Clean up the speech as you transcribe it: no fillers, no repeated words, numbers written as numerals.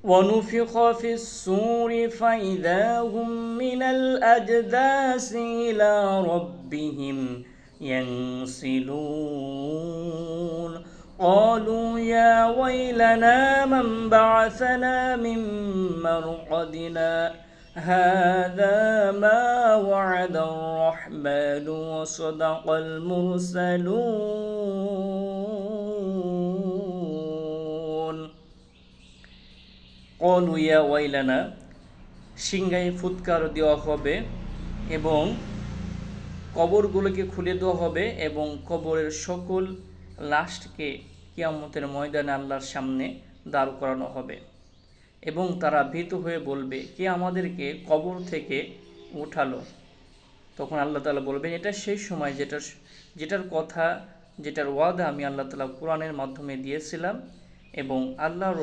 ونفخ في الصور فإذا هم من الأجداث إلى ربهم ينسلون قالوا يا ويلنا من بعثنا من مرقدنا هذا ما وعد الرحمن وصدق المرسلون قالوا يا ويلنا সিংহায় ফুৎকার দেওয়া হবে এবং কবরগুলোকে খুলে দেওয়া হবে এবং কবরের সকল লাশকে কিয়ামতের ময়দানে আল্লাহর সামনে দাঁড় করানো হবে এবং তারা ভীত হয়ে বলবে, কে আমাদেরকে কবর থেকে উঠালো? তখন আল্লাহ তাআলা বলবেন, এটা সেই সময় যেটার কথা, যেটার ওয়াদা আমি আল্লাহ তাআলা কোরআনের মাধ্যমে দিয়েছিলাম এবং আল্লাহর